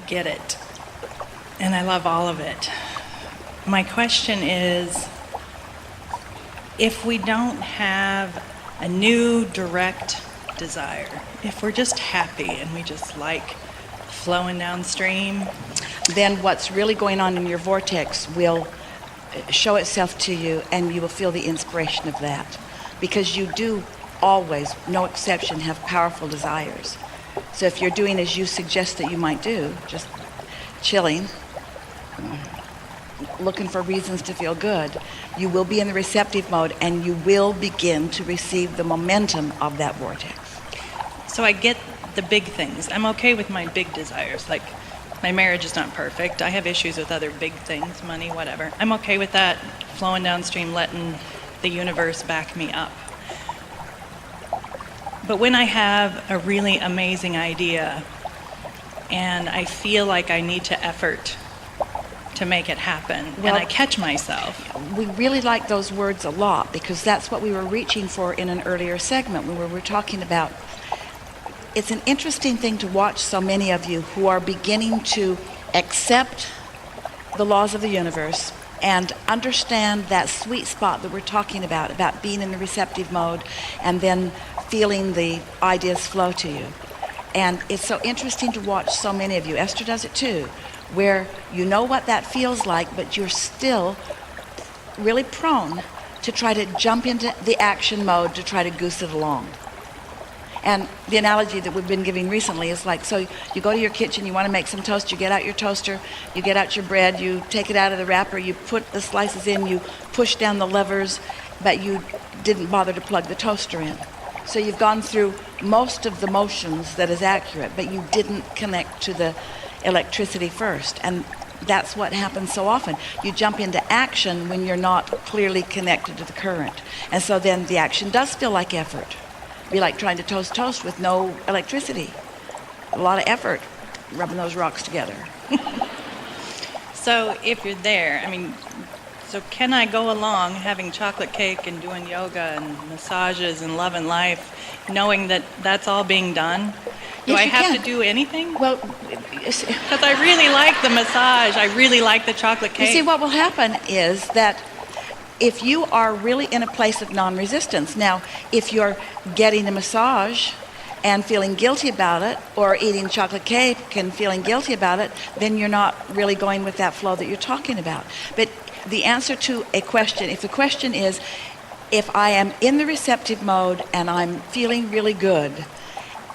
get it, and I love all of it. My question is, if we don't have a new direct desire, if we're just happy and we just like flowing downstream, then what's really going on in your vortex will show itself to you, and you will feel the inspiration of that. Because you do always, no exception, have powerful desires. So if you're doing as you suggest that you might do, just chilling, looking for reasons to feel good, you will be in the receptive mode, and you will begin to receive the momentum of that vortex. so I get the big things. I'm okay with my big desires. Like, my marriage is not perfect. I have issues with other big things, money, whatever. I'm okay with that, flowing downstream, letting the universe back me up. But when I have a really amazing idea and I feel like I need to effort to make it happen, and I catch myself. We really like those words a lot, because that's what we were reaching for in an earlier segment when we were talking about. It's an interesting thing to watch so many of you who are beginning to accept the laws of the universe and understand that sweet spot that we're talking about being in the receptive mode and then feeling the ideas flow to you. And it's so interesting to watch so many of you, Esther does it too, where you know what that feels like, but you're still really prone to try to jump into the action mode to try to goose it along. And the analogy that we've been giving recently is like, so you go to your kitchen, you want to make some toast, you get out your toaster, you get out your bread, you take it out of the wrapper, you put the slices in, you push down the levers, but you didn't bother to plug the toaster in. So you've gone through most of the motions that is accurate, but you didn't connect to the electricity first. And that's what happens so often. You jump into action when you're not clearly connected to the current. And so then the action does feel like effort. Be like trying to toast with no electricity. A lot of effort rubbing those rocks together. So if you're there, so can I go along having chocolate cake and doing yoga and massages and love and life, knowing that that's all being done? Do Yes, I you have can. to do anything? Well, Because I really like the massage. I really like the chocolate cake. you see, what will happen is that if you are really in a place of non-resistance, now, if you're getting a massage and feeling guilty about it, or eating chocolate cake and feeling guilty about it, then you're not really going with that flow that you're talking about. But the answer to a question, if the question is, if I am in the receptive mode and I'm feeling really good,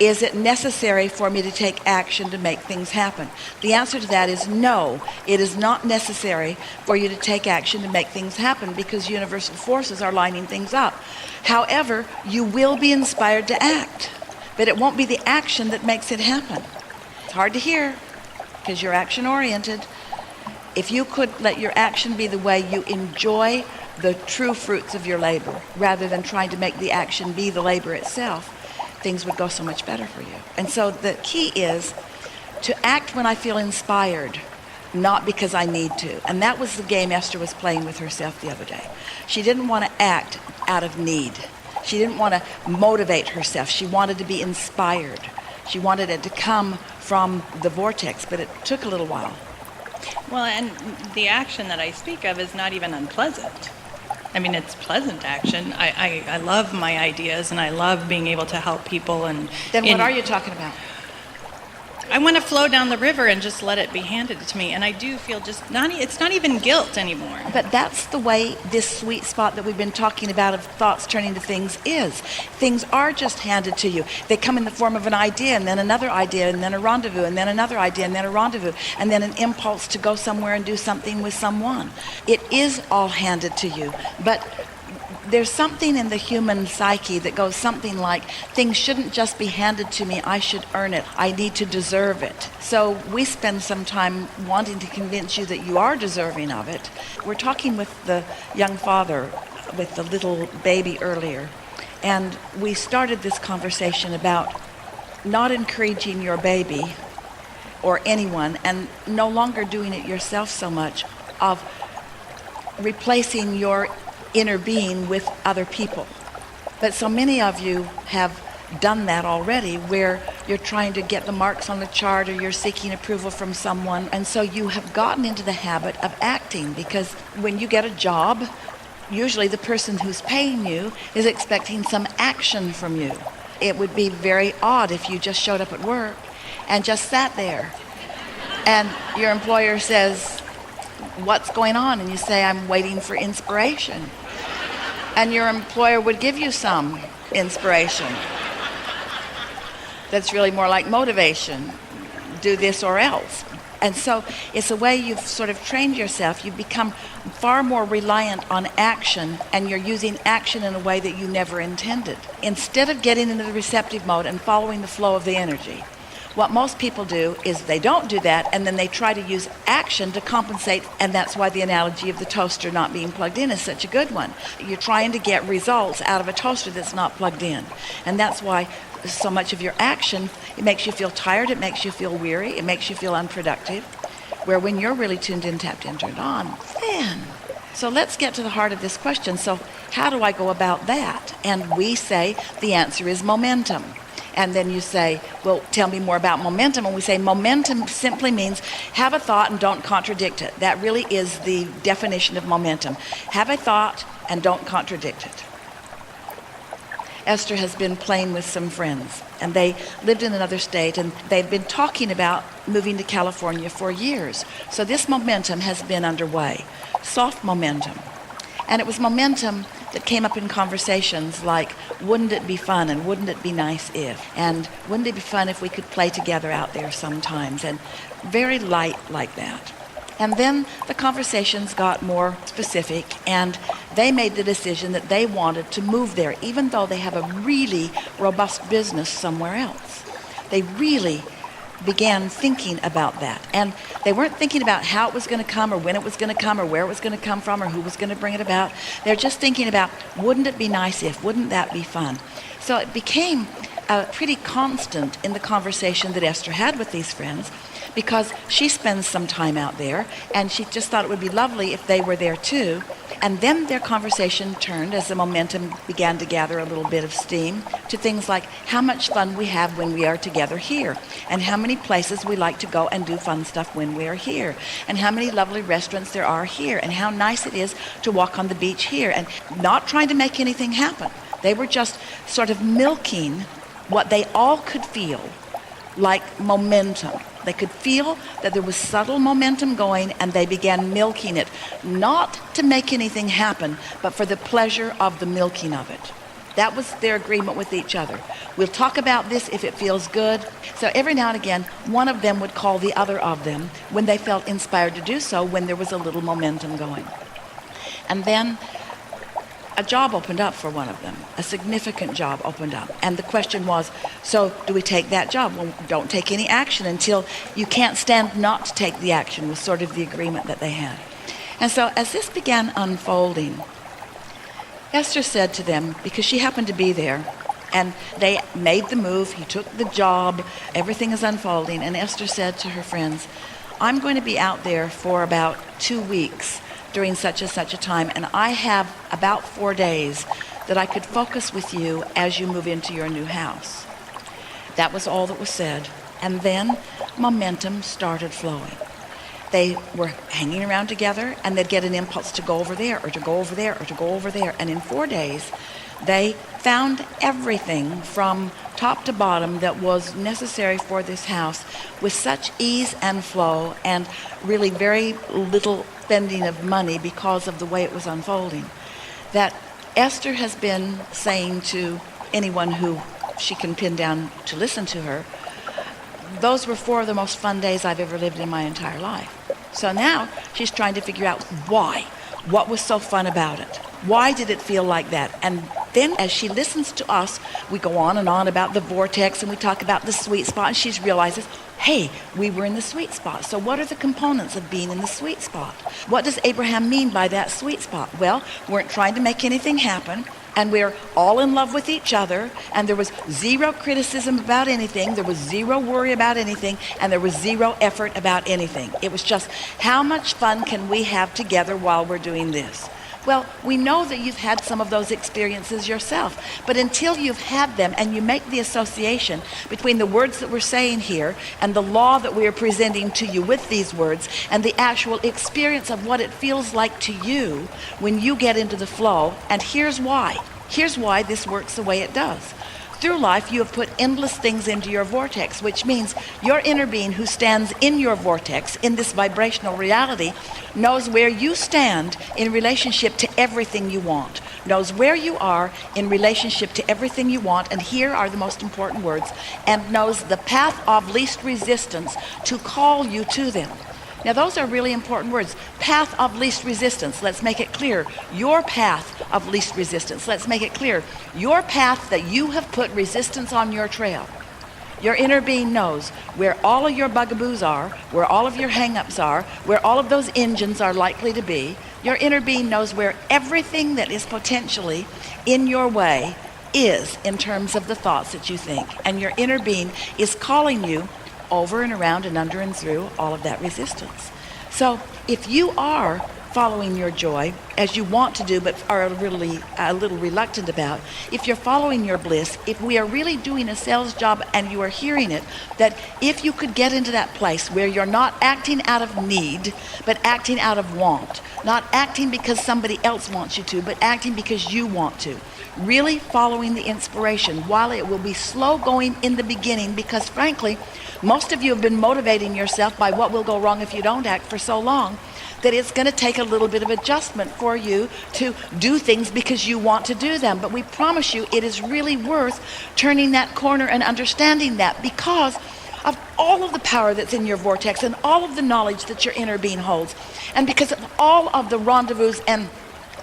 is it necessary for me to take action to make things happen? The answer to that is no. It is not necessary for you to take action to make things happen, because universal forces are lining things up. However, you will be inspired to act, but it won't be the action that makes it happen. It's hard to hear because you're action oriented. If you could let your action be the way you enjoy the true fruits of your labor, rather than trying to make the action be the labor itself, things would go so much better for you. And so the key is to act when I feel inspired, not because I need to. And that was the game Esther was playing with herself the other day. She didn't want to act out of need. She didn't want to motivate herself. She wanted to be inspired. She wanted it to come from the vortex, but it took a little while. Well, and the action that I speak of is not even unpleasant. It's pleasant action. I love my ideas, and I love being able to help people. And Then what are you talking about? I want to flow down the river and just let it be handed to me. And I do feel it's not even guilt anymore. But that's the way this sweet spot that we've been talking about of thoughts turning to things is. Things are just handed to you. They come in the form of an idea, and then another idea, and then a rendezvous, and then another idea, and then a rendezvous, and then an impulse to go somewhere and do something with someone. It is all handed to you. But there's something in the human psyche that goes something like, things shouldn't just be handed to me, I should earn it, I need to deserve it. So we spend some time wanting to convince you that you are deserving of it. We're talking with the young father, with the little baby earlier, and we started this conversation about not encouraging your baby or anyone, and no longer doing it yourself so much, of replacing your inner being with other people. But so many of you have done that already, where you're trying to get the marks on the chart, or you're seeking approval from someone. And so you have gotten into the habit of acting, because when you get a job, usually the person who's paying you is expecting some action from you. It would be very odd if you just showed up at work and just sat there and your employer says, "What's going on?" And you say, "I'm waiting for inspiration." And your employer would give you some inspiration. That's really more like motivation. Do this or else. And so it's a way you've sort of trained yourself. You've become far more reliant on action, and you're using action in a way that you never intended. Instead of getting into the receptive mode and following the flow of the energy, what most people do is they don't do that, and then they try to use action to compensate. And that's why the analogy of the toaster not being plugged in is such a good one. You're trying to get results out of a toaster that's not plugged in. And that's why so much of your action, it makes you feel tired, it makes you feel weary, it makes you feel unproductive. Where when you're really tuned in, tapped in, turned on, then. So let's get to the heart of this question. So how do I go about that? And we say the answer is momentum. And then you say, "Well, tell me more about momentum." And we say momentum simply means have a thought and don't contradict it. That really is the definition of momentum. Have a thought and don't contradict it. Esther has been playing with some friends, and they lived in another state, and they've been talking about moving to California for years. So this momentum has been underway, soft momentum. And it was momentum that came up in conversations like, wouldn't it be fun, and wouldn't it be nice if, and wouldn't it be fun if we could play together out there sometimes, and very light like that. And then the conversations got more specific, and they made the decision that they wanted to move there, even though they have a really robust business somewhere else. They really began thinking about that. And they weren't thinking about how it was going to come, or when it was going to come, or where it was going to come from, or who was going to bring it about. They're just thinking about, wouldn't it be nice if, wouldn't that be fun? So it became pretty constant in the conversation that Esther had with these friends, because she spends some time out there, and she just thought it would be lovely if they were there too. And then their conversation turned, as the momentum began to gather a little bit of steam, to things like how much fun we have when we are together here, and how many places we like to go and do fun stuff when we are here, and how many lovely restaurants there are here, and how nice it is to walk on the beach here, and not trying to make anything happen. They were just sort of milking what they all could feel like momentum. They could feel that there was subtle momentum going, and they began milking it, not to make anything happen, but for the pleasure of the milking of it. That was their agreement with each other. We'll talk about this if it feels good. So every now and again, one of them would call the other of them when they felt inspired to do so, when there was a little momentum going. And then a job opened up for one of them. A significant job opened up. And the question was, so do we take that job? Well, don't take any action until you can't stand not to take the action, was sort of the agreement that they had. And so as this began unfolding, Esther said to them, because she happened to be there, and they made the move, he took the job, everything is unfolding, and Esther said to her friends, "I'm going to be out there for about 2 weeks during such and such a time, and I have about 4 days that I could focus with you as you move into your new house." That was all that was said. And then momentum started flowing. They were hanging around together, and they'd get an impulse to go over there, or to go over there, or to go over there. And in 4 days, they found everything from top to bottom that was necessary for this house with such ease and flow, and really very little spending of money because of the way it was unfolding, that Esther has been saying to anyone who she can pin down to listen to her, those were 4 of the most fun days I've ever lived in my entire life. So now she's trying to figure out why. What was so fun about it? Why did it feel like that? And then as she listens to us, we go on and on about the vortex, and we talk about the sweet spot, and she realizes, hey, we were in the sweet spot. So what are the components of being in the sweet spot? What does Abraham mean by that sweet spot? Well, we weren't trying to make anything happen, and we're all in love with each other, and there was zero criticism about anything, there was zero worry about anything, and there was zero effort about anything. It was just, how much fun can we have together while we're doing this? Well, we know that you've had some of those experiences yourself, but until you've had them and you make the association between the words that we're saying here and the law that we are presenting to you with these words and the actual experience of what it feels like to you when you get into the flow, and here's why. Here's why this works the way it does. Through life, you have put endless things into your vortex, which means your inner being who stands in your vortex, in this vibrational reality, knows where you stand in relationship to everything you want, knows where you are in relationship to everything you want, and here are the most important words, and knows the path of least resistance to call you to them. Now, those are really important words. Path of least resistance. Let's make it clear. Your path of least resistance. Let's make it clear. Your path that you have put resistance on your trail. Your inner being knows where all of your bugaboos are, where all of your hang-ups are, where all of those engines are likely to be. Your inner being knows where everything that is potentially in your way is in terms of the thoughts that you think. And your inner being is calling you over and around and under and through all of that resistance. So if you are following your joy as you want to do but are really a little reluctant about, if you're following your bliss, if we are really doing a sales job and you are hearing it, that if you could get into that place where you're not acting out of need but acting out of want, not acting because somebody else wants you to, but acting because you want to, really following the inspiration, while it will be slow going in the beginning, because frankly most of you have been motivating yourself by what will go wrong if you don't act for so long that it's going to take a little bit of adjustment for you to do things because you want to do them. But we promise you it is really worth turning that corner and understanding that, because of all of the power that's in your vortex and all of the knowledge that your inner being holds, and because of all of the rendezvous and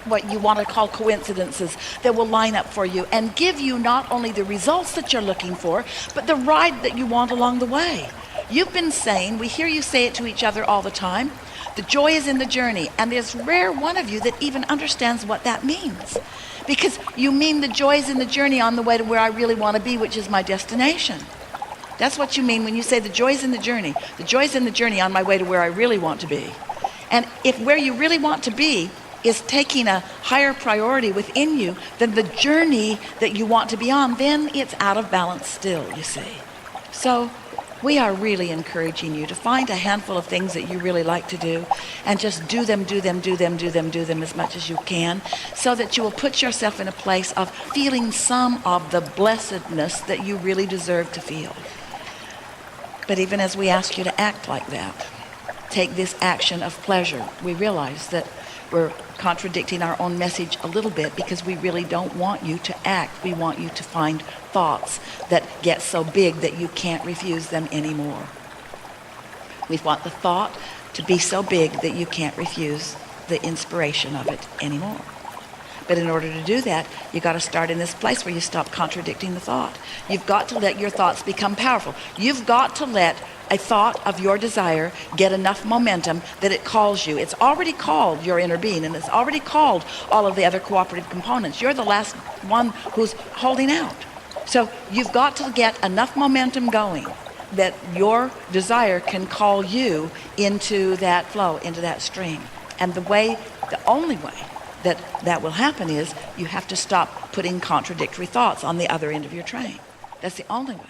what you want to call coincidences that will line up for you and give you not only the results that you're looking for, but the ride that you want along the way. You've been saying, we hear you say it to each other all the time, the joy is in the journey, and there's rare one of you that even understands what that means. Because you mean the joy is in the journey on the way to where I really want to be, which is my destination. That's what you mean when you say the joy is in the journey. The joy is in the journey on my way to where I really want to be. And if where you really want to be is taking a higher priority within you than the journey that you want to be on, then it's out of balance still, you see. So we are really encouraging you to find a handful of things that you really like to do and just do them as much as you can, so that you will put yourself in a place of feeling some of the blessedness that you really deserve to feel. But even as we ask you to act like that, take this action of pleasure, we realize that we're contradicting our own message a little bit, because we really don't want you to act. We want you to find thoughts that get so big that you can't refuse them anymore. We want the thought to be so big that you can't refuse the inspiration of it anymore. But in order to do that, you got to start in this place where you stop contradicting the thought. You've got to let your thoughts become powerful. You've got to let a thought of your desire get enough momentum that it calls you. It's already called your inner being, and it's already called all of the other cooperative components. You're the last one who's holding out. So you've got to get enough momentum going that your desire can call you into that flow, into that stream. And the only way that will happen is you have to stop putting contradictory thoughts on the other end of your train. That's the only way.